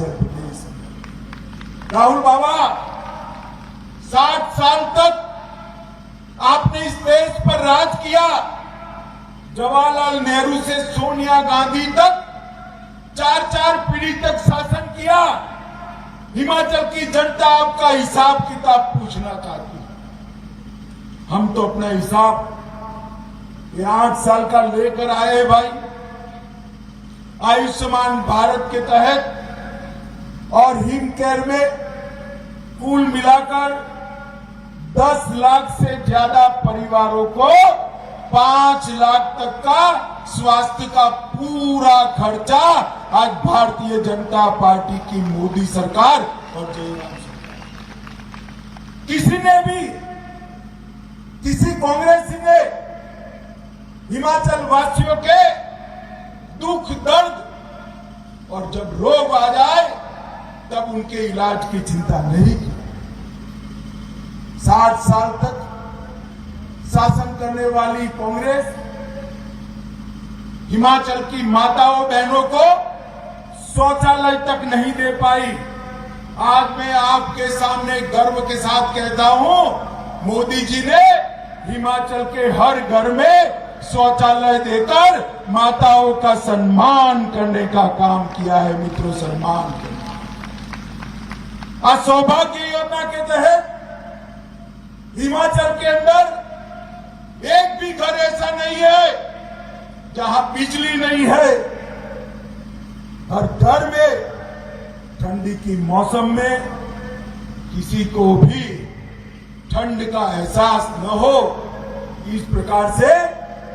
हिमाचल प्रदेश में। राहुल बाबा, 60 साल तक आपने इस देश पर राज किया। जवाहरलाल नेहरू से सोनिया गांधी तक 4 पीढ़ी तक शासन किया। हिमाचल की जनता आपका हिसाब किताब पूछना चाहती है। हम तो अपना हिसाब ये 8 साल का लेकर आए भाई। आयुष्मान भारत के तहत और हिम केयर में कुल मिलाकर 10 लाख से ज्यादा परिवारों को 5 लाख तक का स्वास्थ्य का पूरा खर्चा आज भारतीय जनता पार्टी की मोदी सरकार और जयराम सरकार। किसी ने भी, किसी कांग्रेसी ने हिमाचल वासियों के दुख दर्द और जब रोग आ जाए तब उनके इलाज की चिंता नहीं की। 60 साल तक शासन करने वाली कांग्रेस हिमाचल की माताओं बहनों को शौचालय तक नहीं दे पाई। आज मैं आपके सामने गर्व के साथ कहता हूं, मोदी जी ने हिमाचल के हर घर में शौचालय देकर माताओं का सम्मान करने का काम किया है। मित्रों, सम्मान करना। आज सौभाग्य योजना के तहत हिमाचल के अंदर एक भी घर ऐसा नहीं है जहां बिजली नहीं है। हर घर में ठंडी की मौसम में किसी को भी ठंड का एहसास न हो, इस प्रकार से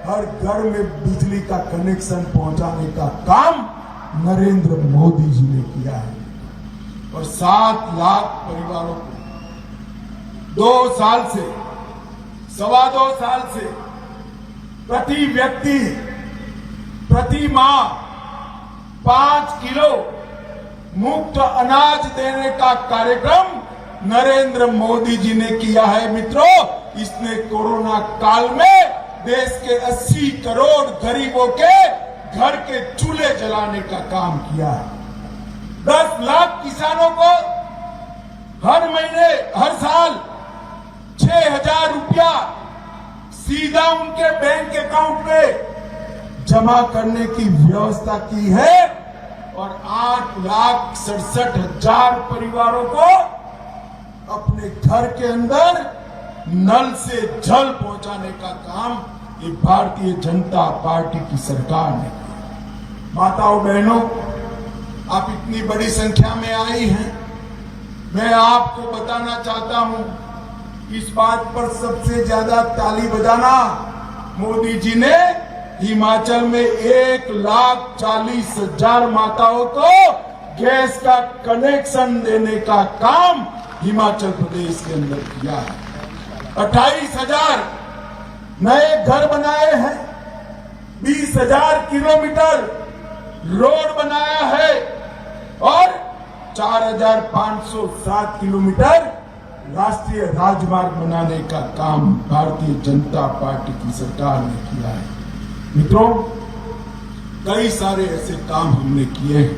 हर घर में बिजली का कनेक्शन पहुंचाने का काम नरेंद्र मोदी जी ने किया है। और 7 लाख परिवारों को 2 साल से, 2.25 साल से प्रति व्यक्ति प्रति माह 5 किलो मुफ्त अनाज देने का कार्यक्रम नरेंद्र मोदी जी ने किया है। मित्रों, इसने कोरोना काल में देश के 80 करोड़ गरीबों के घर के चूल्हे जलाने का काम किया है। 10 लाख किसानों को हर महीने, हर साल 6,000 रुपया सीधा उनके बैंक अकाउंट में जमा करने की व्यवस्था की है। और 8,67,000 परिवारों को अपने घर के अंदर नल से जल पहुंचाने का काम ये भारतीय जनता पार्टी की सरकार ने किया। माताओं बहनों, आप इतनी बड़ी संख्या में आई हैं, मैं आपको बताना चाहता हूं, इस बात पर सबसे ज्यादा ताली बजाना मोदी जी ने हिमाचल में 1,40,000 माताओं को गैस का कनेक्शन देने का काम हिमाचल प्रदेश के अंदर किया है। 28,000 नए घर बनाए हैं, 20,000 किलोमीटर रोड बनाया है और 4,507 किलोमीटर राष्ट्रीय राजमार्ग बनाने का काम भारतीय जनता पार्टी की सरकार ने किया है। मित्रों, कई सारे ऐसे काम हमने किए हैं,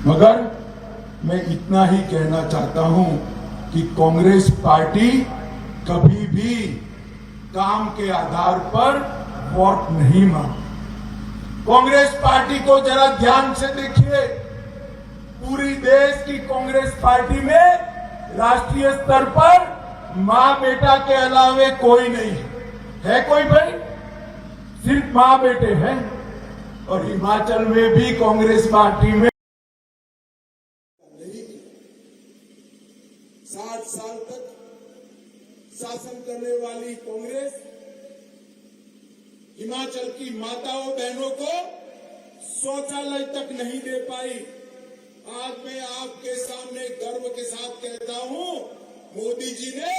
मगर मैं इतना ही कहना चाहता हूं कि कांग्रेस पार्टी कभी भी काम के आधार पर वोट नहीं मांगती। कांग्रेस पार्टी को जरा ध्यान से देखिए, पूरी देश की कांग्रेस पार्टी में राष्ट्रीय स्तर पर मां बेटा के अलावे कोई नहीं है। कोई भाई? सिर्फ मां बेटे हैं। और हिमाचल में भी कांग्रेस पार्टी में 60 साल तक शासन करने वाली कांग्रेस हिमाचल की माताओं बहनों को शौचालय तक नहीं दे पाई। आज मैं आपके सामने गर्व के साथ कहता हूं, मोदी जी ने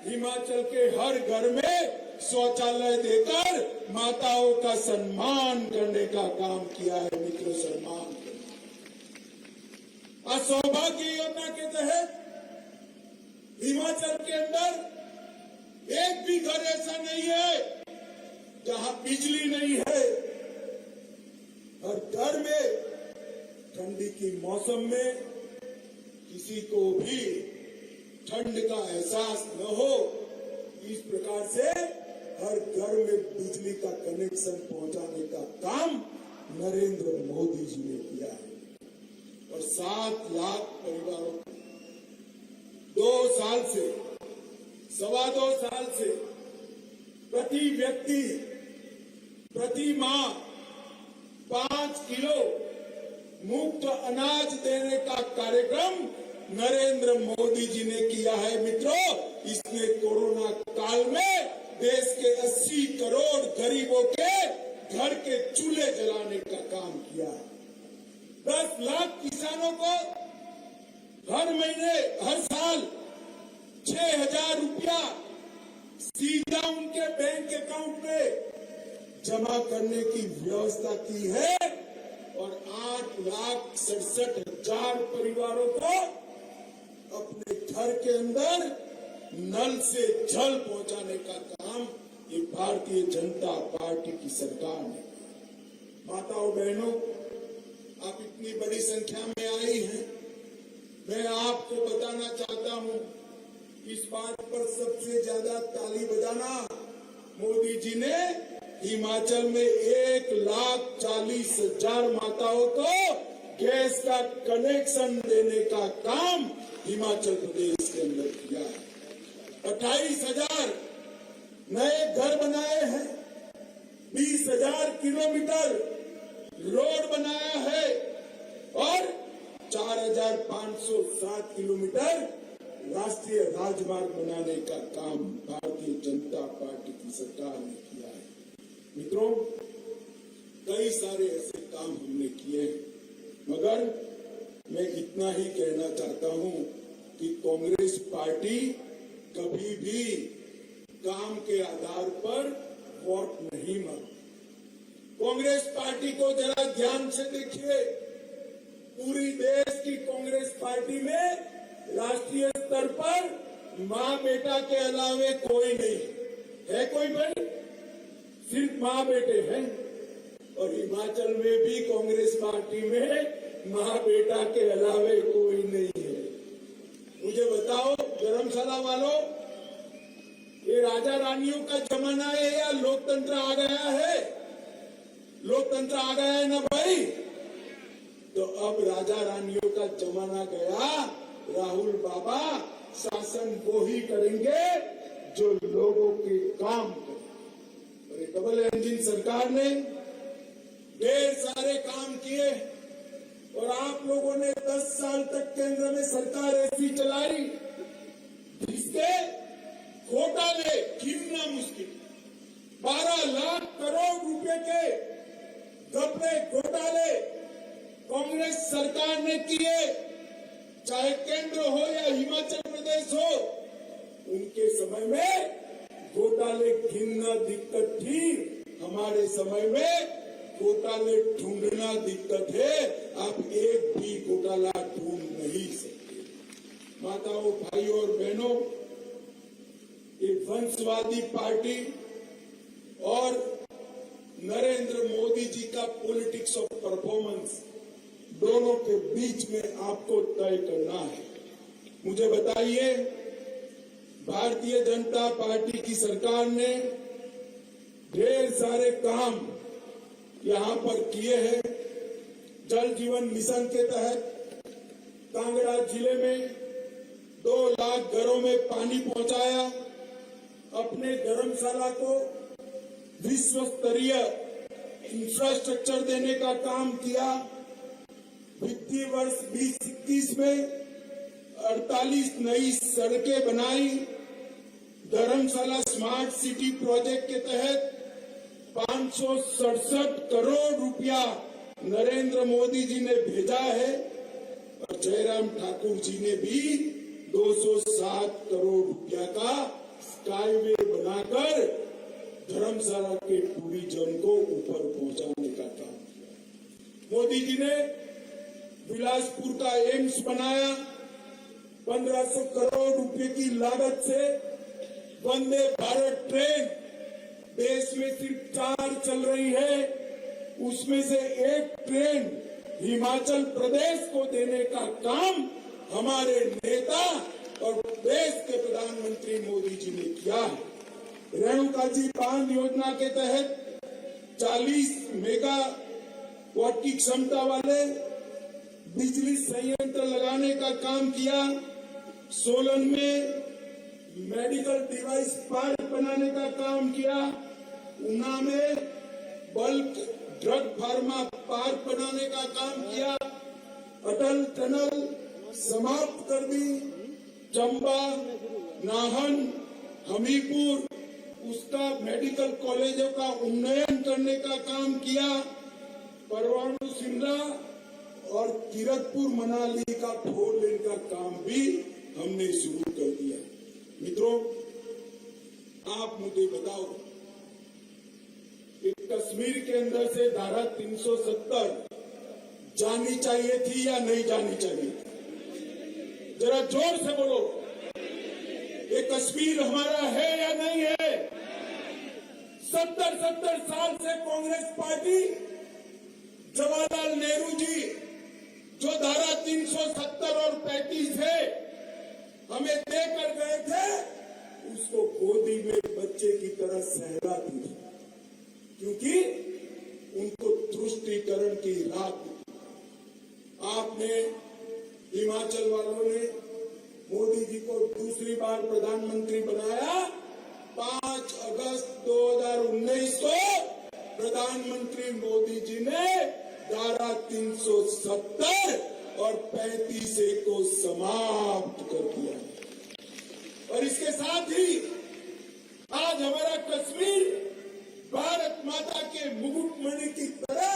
हिमाचल के हर घर में शौचालय देकर माताओं का सम्मान करने का काम किया है। मित्रों, सम्मान करना। आज सौभाग्य योजना के तहत हिमाचल के अंदर एक भी घर ऐसा नहीं है जहां बिजली नहीं है। हर घर में ठंडी की मौसम में किसी को भी ठंड का एहसास न हो, इस प्रकार से हर घर में बिजली का कनेक्शन पहुंचाने का काम नरेंद्र मोदी जी ने किया है। और 7 लाख परिवारों को 2 साल से, 2.25 साल से प्रति व्यक्ति, प्रति माह 5 किलो मुफ्त अनाज देने का कार्यक्रम नरेंद्र मोदी जी ने किया है। मित्रों, इसने कोरोना काल में देश के 80 करोड़ गरीबों के घर के चूल्हे जलाने का काम किया है। 10 लाख किसानों को हर महीने, हर साल 6,000 रुपया सीधा उनके बैंक अकाउंट में जमा करने की व्यवस्था की है और 8,67,000 परिवारों को अपने घर के अंदर नल से जल पहुंचाने का काम ये भारतीय जनता पार्टी की सरकार ने। माताओं बहनों, आप इतनी बड़ी संख्या में आई हैं, मैं आपको बताना चाहता हूं, इस बात पर सबसे ज्यादा ताली बजाना मोदी जी ने हिमाचल में 1,40,000 माताओं को गैस का कनेक्शन देने का काम हिमाचल प्रदेश के अंदर किया है। 28,000 नए घर बनाए हैं, 20,000 किलोमीटर रोड बनाया है और 4,507 किलोमीटर राष्ट्रीय राजमार्ग बनाने का काम भारतीय जनता पार्टी की सरकार ने किया है। मित्रों, कई सारे ऐसे काम हमने किए, मगर मैं इतना ही कहना चाहता हूं कि कांग्रेस पार्टी कभी भी काम के आधार पर वोट नहीं मांगती। कांग्रेस पार्टी को जरा ध्यान से देखिए, पूरी देश की कांग्रेस पार्टी में राष्ट्रीय स्तर पर मां बेटा के अलावे कोई नहीं है। कोई भाई? सिर्फ मां बेटे हैं। और हिमाचल में भी कांग्रेस पार्टी में मां बेटा के अलावे कोई नहीं है। मुझे बताओ धर्मशाला वालों, ये राजा रानियों का जमाना है या लोकतंत्र आ गया है? लोकतंत्र आ गया है ना भाई? तो अब राजा रानियों का जमाना गया। राहुल बाबा शासन वो ही करेंगे जो लोगों के काम करें। और डबल इंजन सरकार ने ढेर सारे काम किए और आप लोगों ने 10 साल तक केंद्र में सरकार ऐसी चलाई जिसके घोटाले गिनना मुश्किल। 12 लाख करोड़ रुपए के घपले घोटाले कांग्रेस सरकार ने किए, चाहे केंद्र हो या हिमाचल प्रदेश हो। उनके समय में घोटाले गिनना दिक्कत थी, हमारे समय में घोटाले ढूंढना दिक्कत है। आप एक भी घोटाला ढूंढ नहीं सकते। माताओं, भाइयों और बहनों, ये वंशवादी पार्टी और नरेंद्र मोदी जी का पॉलिटिक्स ऑफ परफॉर्मेंस, दोनों के बीच में आपको तय करना है। मुझे बताइए, भारतीय जनता पार्टी की सरकार ने ढेर सारे काम यहां पर किए हैं। जल जीवन मिशन के तहत कांगड़ा जिले में 2 लाख घरों में पानी पहुंचाया। अपने धर्मशाला को विश्व स्तरीय इंफ्रास्ट्रक्चर देने का काम किया। वित्तीय वर्ष 2021 में 48 नई सड़कें बनाई। धर्मशाला स्मार्ट सिटी प्रोजेक्ट के तहत 567 करोड़ रुपया नरेंद्र मोदी जी ने भेजा है और जयराम ठाकुर जी ने भी 207 करोड़ रुपया का स्काईवे बनाकर धर्मशाला के टूरिज्म को ऊपर पहुंचाने का काम किया। मोदी जी ने बिलासपुर का एम्स बनाया। 1500 करोड़ रुपए की लागत से वंदे भारत ट्रेन देश में सिर्फ 4 चल रही है, उसमें से एक ट्रेन हिमाचल प्रदेश को देने का काम हमारे नेता और देश के प्रधानमंत्री मोदी जी ने किया है। रेणुका जी बांध योजना के तहत 40 मेगावाट की क्षमता वाले बिजली संयंत्र लगाने का काम किया। सोलन में मेडिकल डिवाइस पार्क बनाने का काम किया। ऊना में बल्क ड्रग फार्मा पार्क बनाने का काम किया। अटल टनल समाप्त कर दी। चंबा, नाहन, हमीरपुर उसका मेडिकल कॉलेजों का उन्नयन करने का काम किया। परवाणु शिमला और किरतपुर मनाली का 4 लेन का काम भी हमने शुरू कर दिया। मित्रों, आप मुझे बताओ कि कश्मीर के अंदर से धारा 370 जानी चाहिए थी या नहीं जानी चाहिए थी? जरा जोर से बोलो, ये कश्मीर हमारा है या नहीं है? 70 साल से कांग्रेस पार्टी, जवाहरलाल नेहरू जी जो धारा 370 और 35 है हमें देकर गए थे, उसको गोदी में बच्चे की तरह सहलाती थी, क्योंकि उनको तुष्टीकरण की रात थी। आपने हिमाचल वालों ने मोदी जी को दूसरी बार प्रधानमंत्री बनाया। 5 अगस्त 2019 को प्रधानमंत्री मोदी जी ने धारा 370 और 35 को समाप्त कर दिया। और इसके साथ ही आज हमारा कश्मीर भारत माता के मुकुटमणि की तरह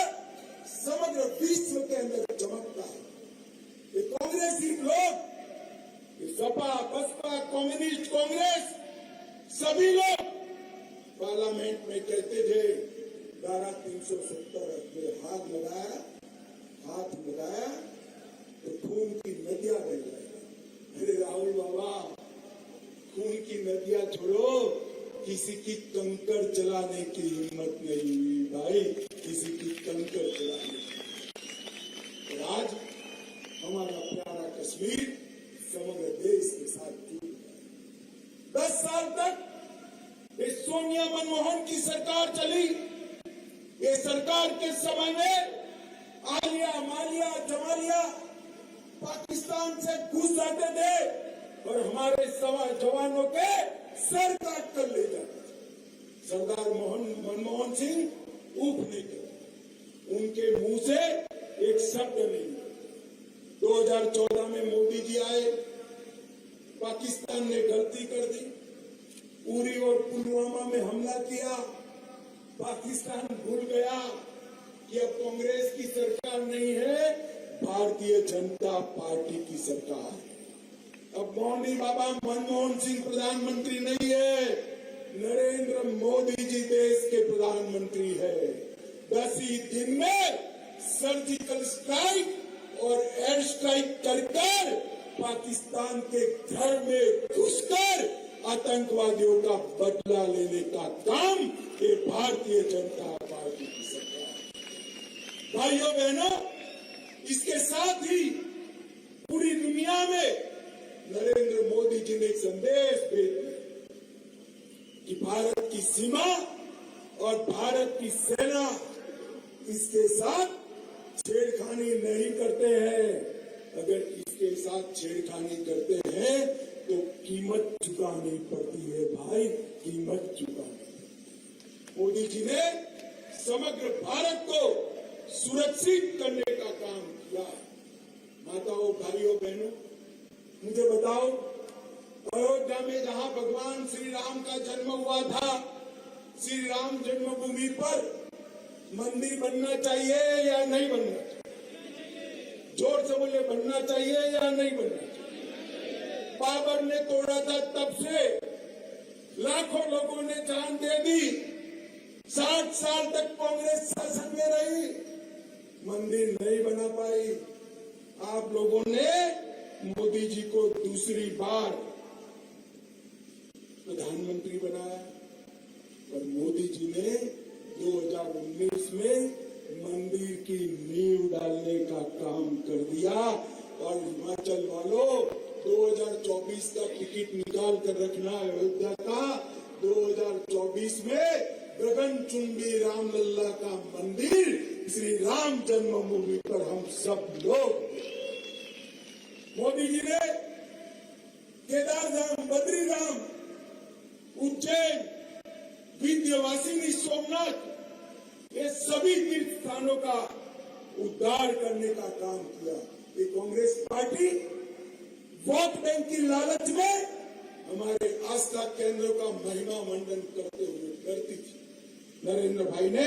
समग्र विश्व के अंदर चमकता है। ये कांग्रेसी लोग, सपा, बसपा, कम्युनिस्ट कांग्रेस, सभी लोग पार्लियामेंट में कहते थे धारा 370 में हाथ लगाया तो खून की नदियां बह गई। अरे राहुल बाबा, खून की नदियां छोड़ो, किसी की कंकड़ चलाने की हिम्मत नहीं हुई भाई, किसी की कंकड़ चलाने की। और आज हमारा प्यारा कश्मीर समग्र देश के साथ जुड़ गया। 10 साल तक ये सोनिया मनमोहन की सरकार चली। ये सरकार के समय में आलिया, मालिया, जमालिया पाकिस्तान से घुस जाते थे और हमारे जवानों के सर काट कर ले जाते थे। सरदार मनमोहन सिंह उफ नहीं करते, उनके मुंह से एक शब्द नहीं। 2014 में मोदी जी आए, पाकिस्तान ने गलती कर दी, उरी और पुलवामा में हमला किया। पाकिस्तान भूल गया कि अब कांग्रेस की सरकार नहीं है, भारतीय जनता पार्टी की सरकार है। अब मौनी बाबा मनमोहन सिंह प्रधानमंत्री नहीं है, नरेंद्र मोदी जी देश के प्रधानमंत्री है। 10 ही दिन में सर्जिकल स्ट्राइक और एयर स्ट्राइक कर पाकिस्तान के घर में घुसकर आतंकवादियों का बदला लेने का काम ये भारतीय जनता पार्टी की सरकार है। भाइयों बहनों, इसके साथ ही पूरी दुनिया में नरेंद्र मोदी जी ने एक संदेश भेज दिया कि भारत की सीमा और भारत की सेना इसके साथ छेड़खानी नहीं करते हैं। अगर इसके साथ छेड़खानी करते हैं तो कीमत चुकानी पड़ती है भाई, कीमत चुकानी। मोदी जी ने समग्र भारत को सुरक्षित करने का काम किया। माताओं, भाइयों, बहनों, मुझे बताओ, अयोध्या में जहां भगवान श्री राम का जन्म हुआ था, श्री राम जन्मभूमि पर मंदिर बनना चाहिए या नहीं बनना चाहिए? जोर से बोले, बनना चाहिए या नहीं बनना चाहिए? बाबर ने तोड़ा था, तब से लाखों लोगों ने जान दे दी। 60 साल तक कांग्रेस शासन में रही, मंदिर नहीं बना पाई। आप लोगों ने मोदी जी को दूसरी बार प्रधानमंत्री बनाया और मोदी जी ने 2019 में मंदिर की नींव डालने का काम कर दिया और हिमाचल वालों 2024 का टिकट निकाल कर रखना अयोध्या का। 2024 में गगनचुंबी रामलल्ला का मंदिर श्री राम जन्मभूमि पर हम सब लोग। मोदी जी ने केदारधाम, बद्रीधाम, उज्जैन, विंध्यवासिनी, सोमनाथ, ये सभी तीर्थ स्थानों का उद्धार करने का काम किया। ये कांग्रेस पार्टी वोट बैंक की लालच में हमारे आस्था केंद्रों का महिमा मंडन करते हुए डरती थी। नरेंद्र भाई ने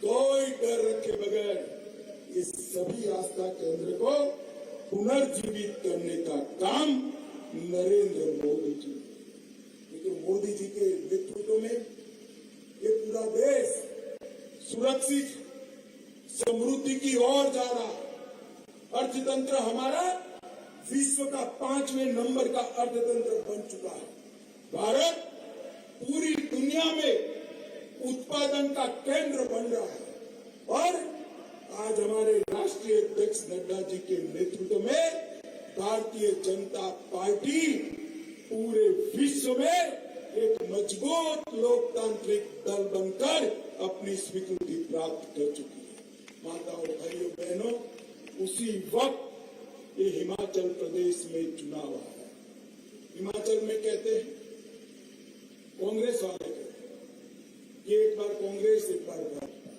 कोई डर रखे बगैर इस सभी आस्था केंद्र को पुनर्जीवित करने का काम नरेंद्र मोदी जी। लेकिन मोदी जी के नेतृत्व में ये पूरा देश सुरक्षित समृद्धि की ओर जा रहा। अर्थतंत्र हमारा विश्व का 5वें नंबर का अर्थतंत्र बन चुका है। भारत पूरी दुनिया में उत्पादन का केंद्र बन रहा है और आज हमारे राष्ट्रीय अध्यक्ष नड्डा जी के नेतृत्व में भारतीय जनता पार्टी पूरे विश्व में एक मजबूत लोकतांत्रिक दल बनकर अपनी स्वीकृति प्राप्त कर चुकी है। माताओं, भाइयों, बहनों, उसी वक्त ये हिमाचल प्रदेश में चुनाव आया। हिमाचल में कहते हैं, कांग्रेस वाले कहते हैं कि एक बार कांग्रेस एक बार भाजपा।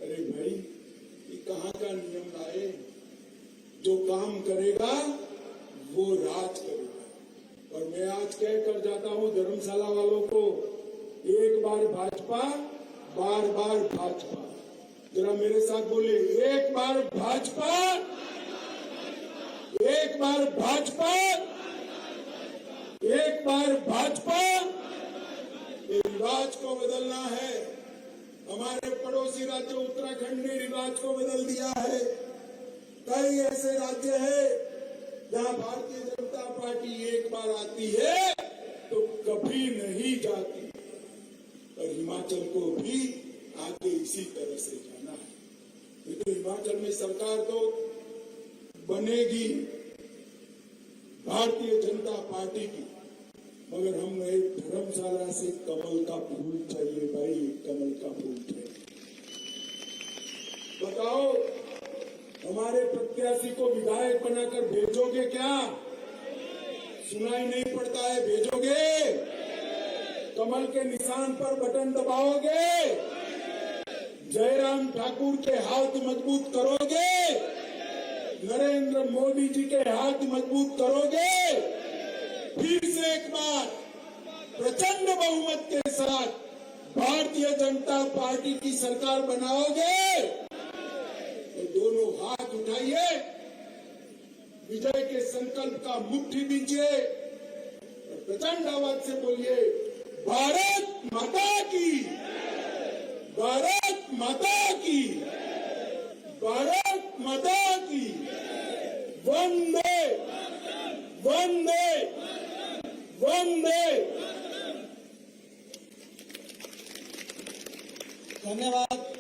अरे भाई, ये कहाँ का नियम लाए? जो काम करेगा वो राज करेगा। और मैं आज कह कर जाता हूं धर्मशाला वालों को, एक बार भाजपा, बार बार भाजपा। जरा मेरे साथ बोले, एक बार भाजपा, एक बार भाजपा, एक बार भाजपा। ये रिवाज को बदलना है। हमारे पड़ोसी राज्य उत्तराखंड ने रिवाज को बदल दिया है। कई ऐसे राज्य हैं जहां भारतीय जनता पार्टी एक बार आती है तो कभी नहीं जाती। और हिमाचल को भी आगे इसी तरह से जाना है। लेकिन हिमाचल में सरकार तो बनेगी भारतीय जनता पार्टी की, मगर हम एक धर्मशाला से कमल का फूल चाहिए भाई, कमल का फूल चाहिए। बताओ, हमारे प्रत्याशी को विधायक बनाकर भेजोगे क्या? सुनाई नहीं पड़ता है, भेजोगे? कमल के निशान पर बटन दबाओगे? जयराम ठाकुर के हाथ मजबूत करोगे? नरेंद्र मोदी जी के हाथ मजबूत करोगे? फिर से एक बार प्रचंड बहुमत के साथ भारतीय जनता पार्टी की सरकार बनाओगे? तो दोनों हाथ उठाइए, विजय के संकल्प का मुट्ठी दीजिए और प्रचंड आवाज से बोलिए, भारत माता की, भारत माता की, भारत माता की। वंदे वंदे वंदे। धन्यवाद।